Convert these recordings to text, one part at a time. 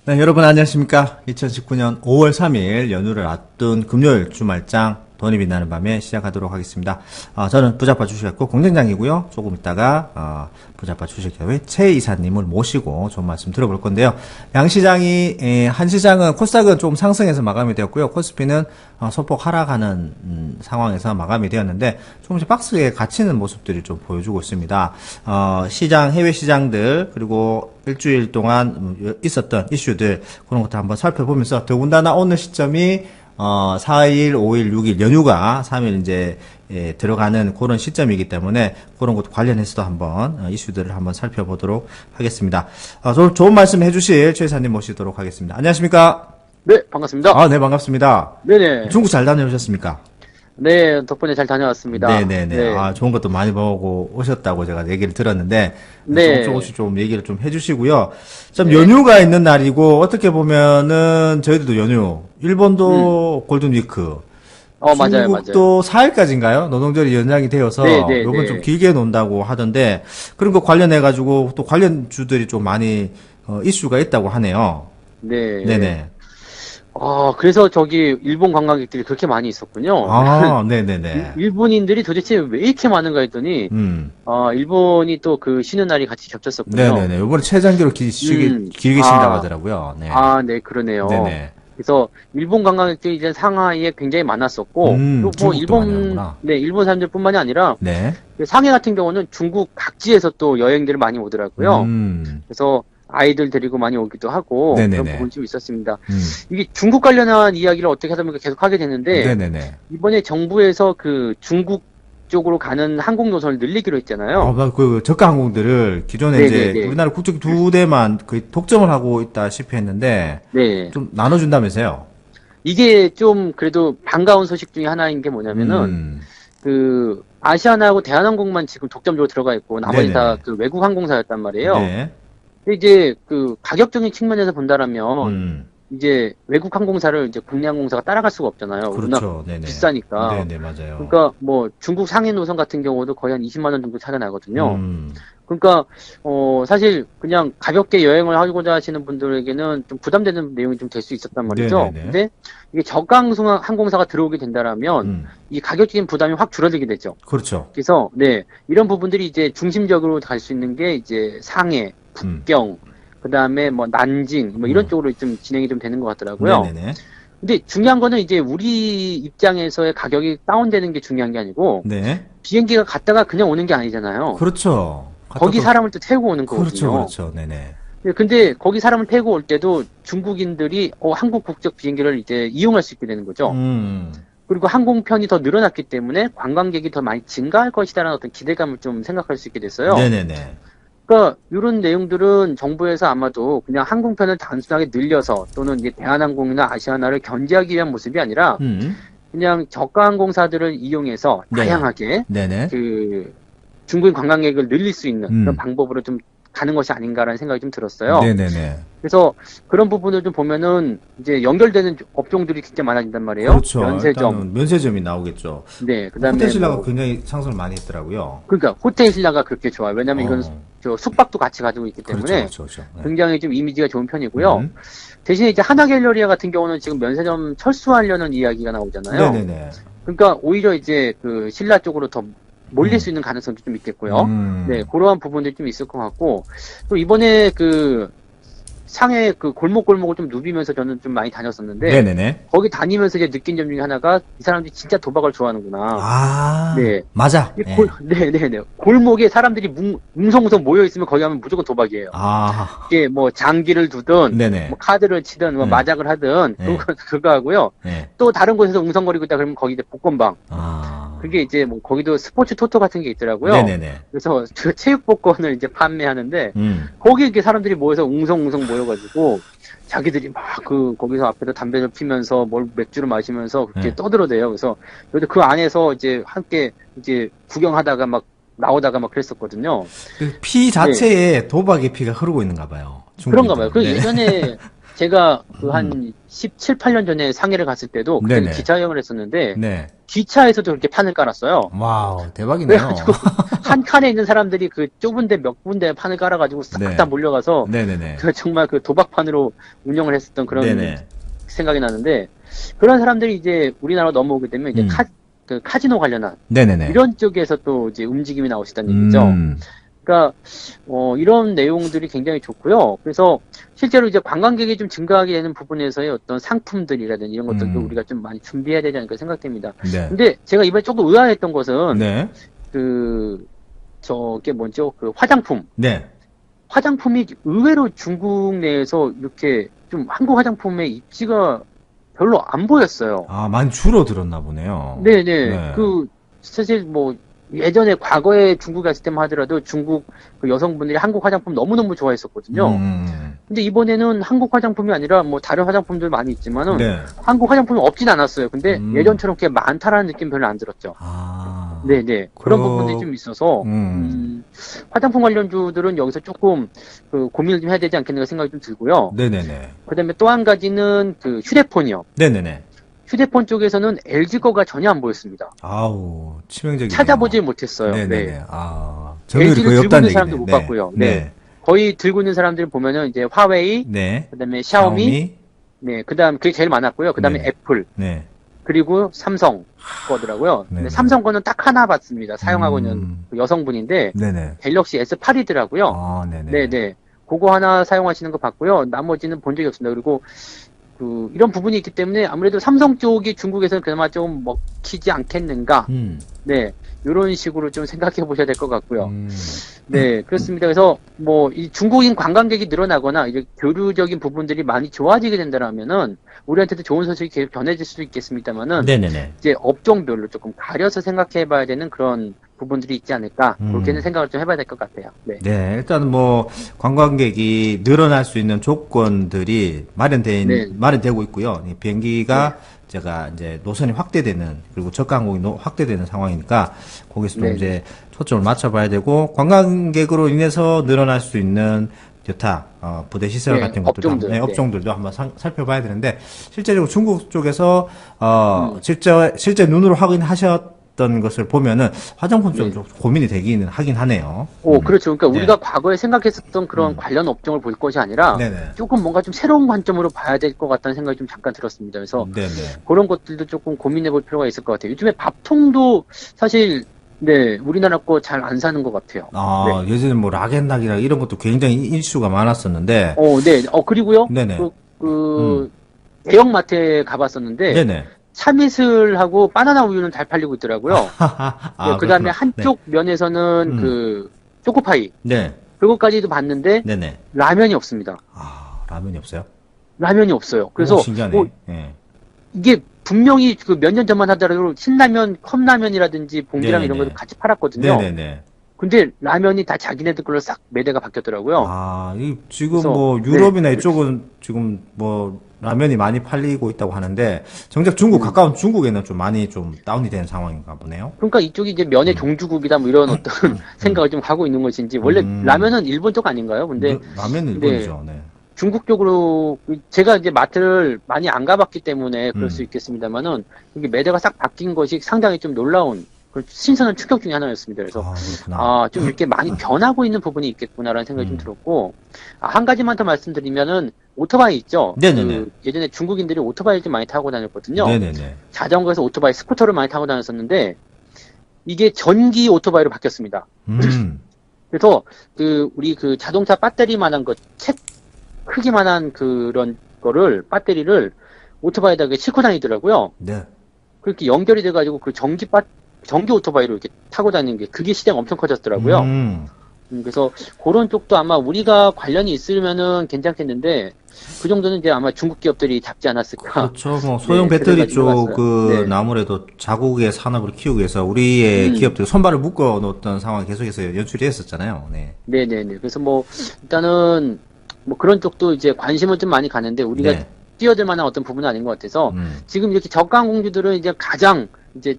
네, 여러분 안녕하십니까. 2019년 5월 3일 연휴를 앞둔 금요일 주말장 돈이 빛나는 밤에 시작하도록 하겠습니다. 저는 부자파 주식학교 공장장이고요. 조금 있다가 부자파 주식협회 최 이사님을 모시고 좀 말씀 들어볼 건데요. 양시장이 한시장은 코스닥은 좀 상승해서 마감이 되었고요. 코스피는 소폭 하락하는 상황에서 마감이 되었는데 조금씩 박스에 갇히는 모습들이 좀 보여주고 있습니다. 시장 해외 시장들 그리고 일주일 동안 있었던 이슈들 그런 것도 한번 살펴보면서 더군다나 오늘 시점이 4일, 5일, 6일 연휴가 3일 이제 들어가는 그런 시점이기 때문에 그런 것 관련해서도 한번 이슈들을 한번 살펴보도록 하겠습니다. 좋은 말씀 해주실 최 이사님 모시도록 하겠습니다. 안녕하십니까? 네, 반갑습니다. 네, 반갑습니다. 네네. 중국 잘 다녀오셨습니까? 네, 덕분에 잘 다녀왔습니다. 네네네. 네. 좋은 것도 많이 보고 오셨다고 제가 얘기를 들었는데, 네. 조금씩 좀 얘기를 좀 해주시고요. 좀 네. 연휴가 있는 날이고, 어떻게 보면은, 저희들도 연휴, 일본도 골든위크, 맞아요, 중국도 4일까지인가요? 노동절이 연장이 되어서, 네, 요번 네. 좀 길게 논다고 하던데, 그런 거 관련해가지고, 또 관련주들이 좀 많이, 이슈가 있다고 하네요. 네. 네네. 그래서 저기 일본 관광객들이 그렇게 많이 있었군요. 네네네. 일본인들이 도대체 왜 이렇게 많은가 했더니, 일본이 또 그 쉬는 날이 같이 겹쳤었군요. 네네네. 이번에 최장기로 길게 쉰다고 하더라고요. 네. 네, 그러네요. 네네. 그래서 일본 관광객들이 이제 상하이에 굉장히 많았었고, 또 중국도 많이 하는구나. 일본 사람들뿐만이 아니라, 네. 상해 같은 경우는 중국 각지에서 또 여행들을 많이 오더라고요. 그래서 아이들 데리고 많이 오기도 하고 네네네. 그런 부분이 좀 있었습니다. 이게 중국 관련한 이야기를 어떻게 하다 보니까 계속 하게 됐는데 네네네. 이번에 정부에서 그 중국 쪽으로 가는 항공 노선을 늘리기로 했잖아요. 그 저가 항공들을 기존에 네네네. 이제 우리나라 국적 두 대만 거의 독점을 하고 있다시피 했는데 네. 좀 나눠준다면서요? 이게 좀 그래도 반가운 소식 중에 하나인 게 뭐냐면은 그 아시아나하고 대한항공만 지금 독점적으로 들어가 있고 나머지 다 네네네. 그 외국 항공사였단 말이에요. 네. 근데 이제 그 가격적인 측면에서 본다라면 이제 외국 항공사를 이제 국내 항공사가 따라갈 수가 없잖아요. 그렇죠. 워낙 네네. 비싸니까. 네네, 맞아요. 그러니까 뭐 중국 상해 노선 같은 경우도 거의 한 20만 원 정도 차가 나거든요. 그러니까 사실 그냥 가볍게 여행을 하고자 하시는 분들에게는 좀 부담되는 내용이 좀 될 수 있었단 말이죠. 네네네. 근데 이게 저가 항공사가 들어오게 된다라면 이 가격적인 부담이 확 줄어들게 되죠. 그렇죠. 그래서 네, 이런 부분들이 이제 중심적으로 갈 수 있는 게 이제 상해, 북경, 그다음에 뭐 난징 뭐 이런 쪽으로 좀 진행이 좀 되는 것 같더라고요. 네네네. 근데 중요한 거는 이제 우리 입장에서의 가격이 다운되는 게 중요한 게 아니고 네. 비행기가 갔다가 그냥 오는 게 아니잖아요. 그렇죠. 거기 사람을 또 태우고 오는 거거든요. 그렇죠. 네네. 네, 근데 거기 사람을 태우고 올 때도 중국인들이 한국 국적 비행기를 이제 이용할 수 있게 되는 거죠. 그리고 항공편이 더 늘어났기 때문에 관광객이 더 많이 증가할 것이다라는 어떤 기대감을 좀 생각할 수 있게 됐어요. 네네네. 그러니까 이런 내용들은 정부에서 아마도 그냥 항공편을 단순하게 늘려서 또는 이제 대한항공이나 아시아나를 견제하기 위한 모습이 아니라 그냥 저가 항공사들을 이용해서 네. 다양하게 네네. 그 중국인 관광객을 늘릴 수 있는 그런 방법으로 좀 가는 것이 아닌가라는 생각이 좀 들었어요. 네네네. 그래서 그런 부분을 좀 보면은 이제 연결되는 업종들이 진짜 많아진단 말이에요. 그렇죠. 면세점, 일단은 면세점이 나오겠죠. 네, 그다음에 호텔 신라가 뭐, 굉장히 상승을 많이 했더라고요. 그러니까 호텔 신라가 그렇게 좋아요. 왜냐하면 이건 저 숙박도 같이 가지고 있기 때문에 그렇죠. 네. 굉장히 좀 이미지가 좋은 편이고요. 대신에 이제 하나갤러리아 같은 경우는 지금 면세점 철수하려는 이야기가 나오잖아요. 네네네. 그러니까 오히려 이제 그 신라 쪽으로 더 몰릴 수 있는 가능성도 좀 있겠고요. 네, 그러한 부분들이 좀 있을 것 같고, 또 이번에 그 상해 그 골목골목을 좀 누비면서 저는 좀 많이 다녔었는데, 네네네. 거기 다니면서 이제 느낀 점 중에 하나가 이 사람들이 진짜 도박을 좋아하는구나. 네. 맞아. 네네네. 골목에 사람들이 웅성웅성 모여있으면 거기 가면 무조건 도박이에요. 이게 뭐 장기를 두든, 네네. 뭐 카드를 치든, 뭐 마작을 하든, 그거 하고요. 네. 또 다른 곳에서 웅성거리고 있다 그러면 거기 이제 복권방. 그게 이제 뭐 거기도 스포츠 토토 같은 게 있더라고요. 네네네. 그래서 저 체육 복권을 이제 판매하는데 거기 이렇게 사람들이 모여서 웅성웅성 모여가지고 자기들이 막 거기서 앞에서 담배를 피면서 뭘 맥주를 마시면서 그렇게 떠들어대요. 그래서 저도 그 안에서 이제 함께 이제 구경하다가 막 나오다가 막 그랬었거든요. 그 피 자체에 도박의 피가 흐르고 있는가 봐요. 그런가 봐요. 그 네. 예전에 제가 그 한 17, 18년 전에 상해를 갔을 때도 그때 네네. 기차 여행을 했었는데 네. 기차에서도 그렇게 판을 깔았어요. 와우, 대박이네요. 그래가지고 한 칸에 있는 사람들이 그 좁은데 몇 군데 판을 깔아가지고 싹 네. 다 몰려가서 네네네. 그 정말 그 도박판으로 운영을 했었던 그런 네네. 생각이 나는데 그런 사람들이 이제 우리나라로 넘어오게 되면 이제 그 카지노 관련한 네네네. 이런 쪽에서 또 이제 움직임이 나오시다는 얘기죠. 그러니까 이런 내용들이 굉장히 좋고요. 그래서 실제로 이제 관광객이 좀 증가하게 되는 부분에서의 어떤 상품들이라든지 이런 것들도 우리가 좀 많이 준비해야 되지 않을까 생각됩니다. 네. 근데 제가 이번에 조금 의아했던 것은 네. 저게 뭐죠? 그 화장품. 네. 화장품이 의외로 중국 내에서 이렇게 좀 한국 화장품의 입지가 별로 안 보였어요. 아, 많이 줄어들었나 보네요. 네네. 네. 사실 뭐, 예전에 과거에 중국 갔을 때만 하더라도 중국 그 여성분들이 한국 화장품 너무너무 좋아했었거든요. 근데 이번에는 한국 화장품이 아니라 뭐 다른 화장품들 많이 있지만은 네. 한국 화장품이 없진 않았어요. 근데 예전처럼 그렇게 많다라는 느낌 별로 안 들었죠. 아. 네네. 그런 부분들이 좀 있어서, 화장품 관련주들은 여기서 조금 고민을 좀 해야 되지 않겠는가 생각이 좀 들고요. 네네네. 그 다음에 또 한 가지는 그 휴대폰이요. 네네네. 휴대폰 쪽에서는 LG 거가 전혀 안 보였습니다. 아우, 치명적이네요. 찾아보질 못했어요. 네네네. 네. 아, 점유율이 LG를 거의 들고 없다는 있는 사람도 얘기네. 못 네. 봤고요. 네. 거의 들고 있는 사람들 보면은 이제 화웨이, 네. 그다음에 샤오미, 네, 그다음 그게 제일 많았고요. 그다음에 네네. 애플, 네. 그리고 삼성 거더라고요. 근데 네네. 삼성 거는 딱 하나 봤습니다. 사용하고 있는 그 여성분인데 네네. 갤럭시 S8이더라고요. 아, 네네. 네네. 그거 하나 사용하시는 거 봤고요. 나머지는 본 적이 없습니다. 그리고 이런 부분이 있기 때문에 아무래도 삼성 쪽이 중국에서는 그나마 좀 먹히지 않겠는가. 네. 이런 식으로 좀 생각해 보셔야 될 것 같고요. 네, 그렇습니다. 그래서 뭐 이 중국인 관광객이 늘어나거나 이제 교류적인 부분들이 많이 좋아지게 된다라면은 우리한테도 좋은 소식이 계속 전해질 수도 있겠습니다만은 네네네. 이제 업종별로 조금 가려서 생각해 봐야 되는 그런 부분들이 있지 않을까. 그렇게는 생각을 좀 해봐야 될 것 같아요. 네. 네, 일단 뭐 관광객이 늘어날 수 있는 조건들이 마련되고 있고요. 이 비행기가 제가 이제 노선이 확대되는 그리고 저가 항공이 확대되는 상황이니까 거기서도 이제 초점을 맞춰봐야 되고 관광객으로 인해서 늘어날 수 있는 여타 부대 시설 같은 것들도 업종들도 한번 살펴봐야 되는데 실제적으로 중국 쪽에서 실제 눈으로 확인하셨던 것을 보면은 화장품 좀 고민이 되기는 하긴 하네요. 그렇죠. 그러니까 우리가 과거에 생각했었던 그런 관련 업종을 볼 것이 아니라 조금 뭔가 좀 새로운 관점으로 봐야 될 것 같다는 생각이 좀 잠깐 들었습니다. 그래서 그런 것들도 조금 고민해 볼 필요가 있을 것 같아요. 요즘에 밥통도 사실 우리나라 거 잘 안 사는 것 같아요. 예전에 뭐 락앤락이라 이런 것도 굉장히 이슈가 많았었는데. 그리고요. 네네. 대형마트에 가봤었는데. 참이슬하고 바나나 우유는 잘 팔리고 있더라고요. 그 다음에 한쪽 면에서는 초코파이. 그것까지도 봤는데. 라면이 없습니다. 라면이 없어요? 라면이 없어요. 그래서. 신기하네. 이게 분명히 몇 년 전만 하더라도 신라면, 컵라면이라든지 봉지라면 이런 것도 같이 팔았거든요. 근데 라면이 다 자기네들 걸로 싹 매대가 바뀌었더라고요. 지금 뭐 유럽이나 이쪽은 지금 뭐 라면이 많이 팔리고 있다고 하는데 정작 가까운 중국에는 좀 많이 좀 다운이 된 상황인가 보네요. 그러니까 이쪽이 이제 면의 종주국이다 뭐 이런 어떤 생각을 좀 하고 있는 것인지 원래 라면은 일본 쪽 아닌가요? 근데 라면은 일본이죠. 네. 중국 쪽으로 제가 이제 마트를 많이 안 가봤기 때문에 그럴 수 있겠습니다만은 이게 매대가 싹 바뀐 것이 상당히 좀 놀라운 신선한 충격 중에 하나였습니다. 그래서 좀 이렇게 많이 변하고 있는 부분이 있겠구나라는 생각이 좀 들었고 한 가지만 더 말씀드리면은 오토바이 있죠. 예전에 중국인들이 오토바이를 좀 많이 타고 다녔거든요. 자전거에서 오토바이, 스쿠터를 많이 타고 다녔었는데 이게 전기 오토바이로 바뀌었습니다. 그래서 우리 자동차 배터리만한 책 크기만한 그런 거를 배터리를 오토바이에다가 싣고 다니더라고요. 그렇게 연결이 돼가지고 전기 오토바이로 이렇게 타고 다니는 게 그게 시장이 엄청 커졌더라고요. 그래서 그런 쪽도 아마 우리가 관련이 있으면은 괜찮겠는데 그 정도는 이제 아마 중국 기업들이 잡지 않았을까. 그렇죠. 뭐 소형 배터리 쪽은 아무래도 자국의 산업을 키우기 위해서 우리의 기업들 손발을 묶어 놓았던 상황이 계속해서 연출이 했었잖아요. 네네네. 그래서 뭐 일단은 뭐 그런 쪽도 이제 관심은 좀 많이 가는데 우리가 뛰어들 만한 어떤 부분은 아닌 것 같아서 지금 이렇게 저가 항공주들은 이제 가장 이제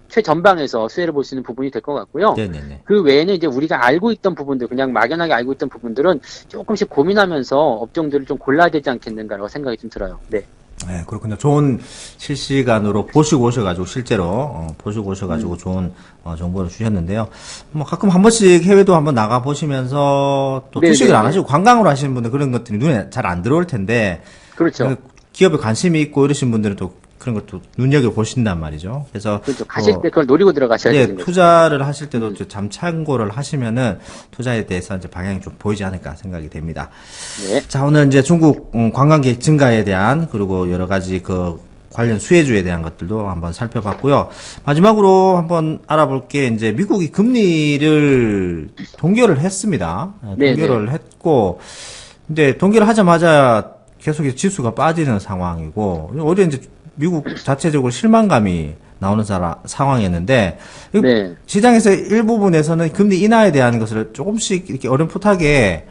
최전방에서 수혜를 볼 수 있는 부분이 될 것 같고요. 네네네. 그 외에는 이제 우리가 알고 있던 부분들, 그냥 막연하게 알고 있던 부분들은 조금씩 고민하면서 업종들을 좀 골라야 되지 않겠는가라고 생각이 좀 들어요. 네. 네, 그렇군요. 좋은 실시간으로 보시고 오셔가지고, 실제로, 보시고 오셔가지고 좋은, 정보를 주셨는데요. 뭐, 가끔 한 번씩 해외도 한번 나가보시면서, 또 주식을 안 하시고 관광으로 하시는 분들 그런 것들이 눈에 잘 안 들어올 텐데, 그렇죠. 기업에 관심이 있고 이러신 분들은 또 그런 것도 눈여겨보신단 말이죠. 그래서. 그렇죠. 가실 때 그걸 노리고 들어가셔야 되는 거죠. 투자를 하실 때도 참 참고를 하시면은 투자에 대해서 이제 방향이 좀 보이지 않을까 생각이 됩니다. 네. 자, 오늘 이제 중국 관광객 증가에 대한 그리고 여러 가지 그 관련 수혜주에 대한 것들도 한번 살펴봤고요. 마지막으로 한번 알아볼 게 이제 미국이 금리를 동결을 했습니다. 동결을 했고, 이제 동결을 하자마자 계속 지수가 빠지는 상황이고, 어제 이제 미국 자체적으로 실망감이 나오는 상황이었는데, 네. 시장에서 일부분에서는 금리 인하에 대한 것을 조금씩 이렇게 어렴풋하게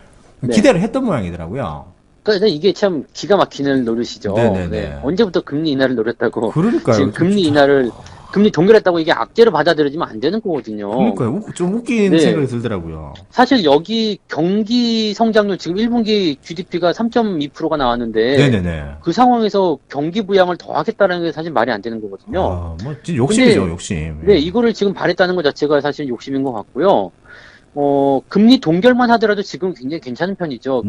기대를 했던 모양이더라고요. 그러니까 이게 참 기가 막히는 노릇이죠. 네네네. 네. 언제부터 금리 인하를 노렸다고. 그러니까요. 지금 금리 동결했다고 이게 악재로 받아들여지면 안 되는 거거든요. 그러니까요. 좀 웃긴 네. 생각이 들더라고요. 사실 여기 경기 성장률 지금 1분기 GDP가 3.2%가 나왔는데 네네네. 그 상황에서 경기 부양을 더 하겠다는 게 사실 말이 안 되는 거거든요. 뭐 진짜 욕심이죠, 욕심. 네, 이거를 지금 바랬다는 것 자체가 사실 욕심인 것 같고요. 금리 동결만 하더라도 지금 굉장히 괜찮은 편이죠.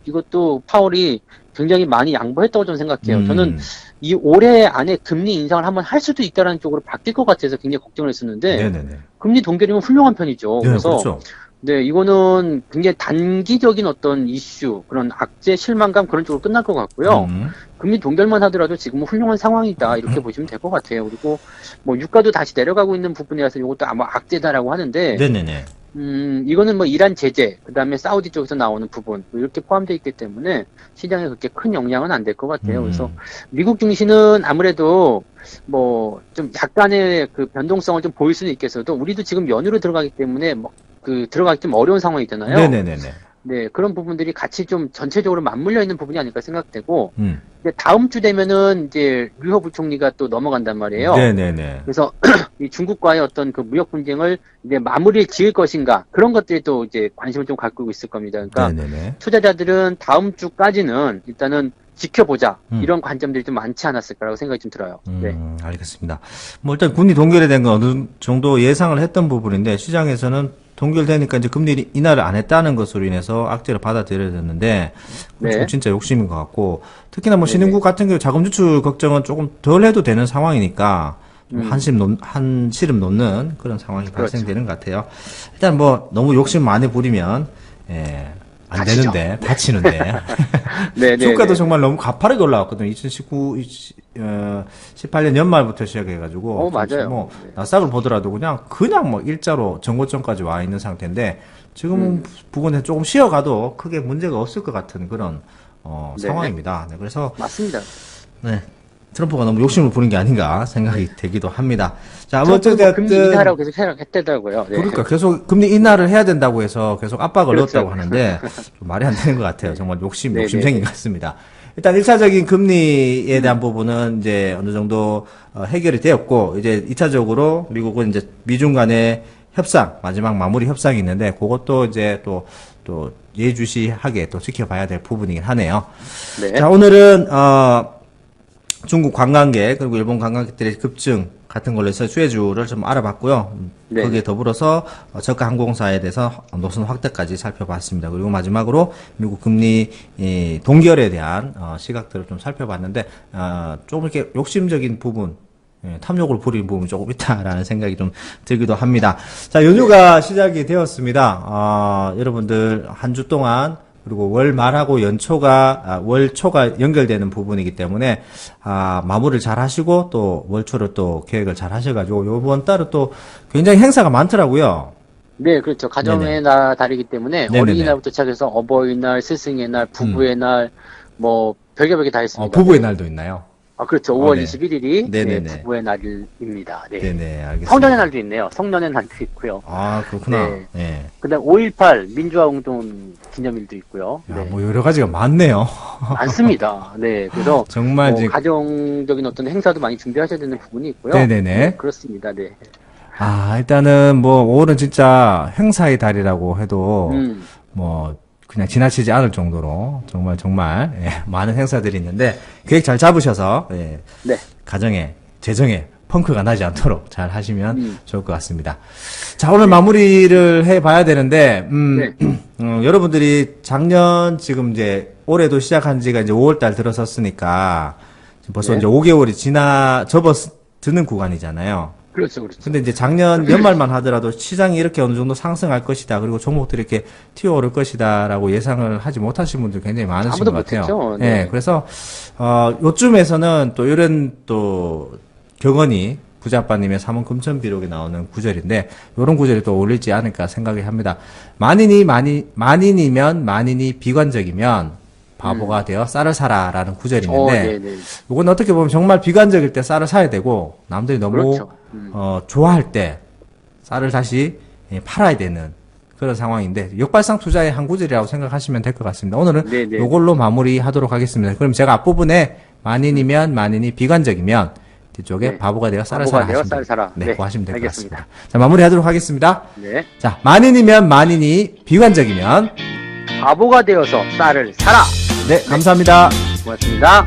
이것도 파월이 굉장히 많이 양보했다고 저는 생각해요. 저는 이 올해 안에 금리 인상을 한번 할 수도 있다라는 쪽으로 바뀔 것 같아서 굉장히 걱정을 했었는데, 네네네. 금리 동결이면 훌륭한 편이죠. 네, 그래서, 그렇죠. 네, 이거는 굉장히 단기적인 어떤 이슈, 그런 악재, 실망감 그런 쪽으로 끝날 것 같고요. 금리 동결만 하더라도 지금은 훌륭한 상황이다. 이렇게 보시면 될 것 같아요. 그리고 뭐 유가도 다시 내려가고 있는 부분이라서 이것도 아마 악재다라고 하는데, 네네네. 이거는 뭐 이란 제재, 그 다음에 사우디 쪽에서 나오는 부분, 뭐 이렇게 포함되어 있기 때문에 시장에 그렇게 큰 영향은 안 될 것 같아요. 그래서 미국 증시는 아무래도 뭐 좀 약간의 그 변동성을 좀 보일 수는 있겠어도 우리도 지금 연휴로 들어가기 때문에 뭐 들어가기 좀 어려운 상황이잖아요. 네네네네. 네, 그런 부분들이 같이 좀 전체적으로 맞물려 있는 부분이 아닐까 생각되고, 이제 다음 주 되면은 이제 류호 부총리가 또 넘어간단 말이에요. 네네네. 그래서 이 중국과의 어떤 그 무역 분쟁을 이제 마무리를 지을 것인가 그런 것들이 또 이제 관심을 좀 갖고 있을 겁니다. 그러니까 네네네. 투자자들은 다음 주까지는 일단은 지켜보자 이런 관점들이 좀 많지 않았을까라고 생각이 좀 들어요. 네. 알겠습니다. 뭐 일단 금리 동결에 대한 건 어느 정도 예상을 했던 부분인데 시장에서는 동결되니까 이제 금리 인하를 안 했다는 것으로 인해서 악재를 받아들여졌는데 네. 진짜 욕심인 것 같고 특히나 뭐 신흥국 같은 경우 자금 지출 걱정은 조금 덜 해도 되는 상황이니까 좀 한시름 놓는 그런 상황이 발생되는 것 같아요. 일단 뭐 너무 욕심 많이 부리면 안 다치죠. 되는데 다치는데 네, 주가도 정말 너무 가파르게 올라왔거든요. 18년 연말부터 시작해가지고 맞아요. 뭐 나스닥을 보더라도 그냥 뭐 일자로 전고점까지 와 있는 상태인데 지금은 부근에 조금 쉬어가도 크게 문제가 없을 것 같은 그런 상황입니다. 네, 그래서 맞습니다. 네. 트럼프가 너무 욕심을 부린 게 아닌가 생각이 되기도 합니다. 자, 트럼프가 금리 인하라고 계속 생각했다고요. 네. 그러니까 계속 금리 인하를 해야 된다고 해서 계속 압박을 그렇죠. 넣었다고 하는데 좀 말이 안 되는 것 같아요. 정말 네네. 욕심쟁이 같습니다. 일단 1차적인 금리에 대한 부분은 이제 어느 정도 해결이 되었고 이제 2차적으로 미국은 이제 미중 간의 협상, 마지막 마무리 협상이 있는데 그것도 이제 또 예의주시하게 또 지켜봐야 될 부분이긴 하네요. 네. 자, 오늘은 중국 관광객 그리고 일본 관광객들의 급증 같은 걸로 해서 수혜주를 좀 알아봤고요. 네. 거기에 더불어서 저가 항공사에 대해서 노선 확대까지 살펴봤습니다. 그리고 마지막으로 미국 금리 동결에 대한 시각들을 좀 살펴봤는데 조금 이렇게 욕심적인 부분 탐욕을 부리는 부분이 조금 있다라는 생각이 좀 들기도 합니다. 자, 연휴가 시작이 되었습니다. 여러분들 한 주 동안 그리고 월 말하고 월 초가 연결되는 부분이기 때문에, 마무리를 잘 하시고, 또 월 초를 또 계획을 잘 하셔가지고, 요번 달은 또 굉장히 행사가 많더라고요. 네, 그렇죠. 가정의 달이기 때문에 네네네. 어린이날부터 시작해서 어버이날, 스승의 날, 부부의 날, 뭐 별게 다 있습니다. 부부의 날도 있나요? 아, 그렇죠. 5월 네. 21일이 네네네. 부부의 날입니다. 네. 네네, 알겠습니다. 성년의 날도 있네요. 성년의 날도 있고요. 아, 그렇구나. 네. 네. 그다음 5.18 민주화운동 기념일도 있고요. 야, 네. 뭐 여러 가지가 많네요. 많습니다. 네. 그래서 정말 뭐 이제 가정적인 어떤 행사도 많이 준비하셔야 되는 부분이 있고요. 네네네. 네, 그렇습니다. 네. 일단은 뭐 5월은 진짜 행사의 달이라고 해도 뭐 그냥 지나치지 않을 정도로 정말 예, 많은 행사들이 있는데 계획 잘 잡으셔서 예, 네. 가정에 재정에 펑크가 나지 않도록 잘 하시면 좋을 것 같습니다. 자, 오늘 마무리를 해봐야 되는데 네. 여러분들이 작년 지금 이제 올해도 시작한 지가 이제 5월달 들어섰으니까 지금 벌써 네. 이제 5개월이 접어드는 구간이잖아요. 그렇죠. 그렇죠. 근데 이제 작년 연말만 하더라도 시장이 이렇게 어느 정도 상승할 것이다. 그리고 종목들이 이렇게 튀어오를 것이다라고 예상을 하지 못하신 분들 굉장히 많으신 아무도 것 같아요. 못했죠. 예, 네. 그래서 요쯤에서는 또 이런 또 격언이 부자빠님의 삼원 금천비록에 나오는 구절인데 이런 구절이 또 어울리지 않을까 생각을 합니다. 만인이면 만인이 비관적이면 바보가 되어 쌀을 사라라는 구절이 있는데 네네. 이건 어떻게 보면 정말 비관적일 때 쌀을 사야 되고 남들이 너무 그렇죠. 좋아할 때 쌀을 다시 팔아야 되는 그런 상황인데 역발상 투자의 한 구절이라고 생각하시면 될 것 같습니다. 오늘은 네네. 이걸로 마무리하도록 하겠습니다. 그럼 제가 앞부분에 만인이면 만인이 비관적이면 뒤쪽에 네. 바보가 되어 쌀을 바보가 사라 되어 하시면 쌀을 사라. 네, 네, 그거 하시면 될 것 알겠습니다. 같습니다. 자, 마무리하도록 하겠습니다. 네. 자, 만인이면 만인이 비관적이면 바보가 되어서 쌀을 사라. 네, 감사합니다. 고맙습니다.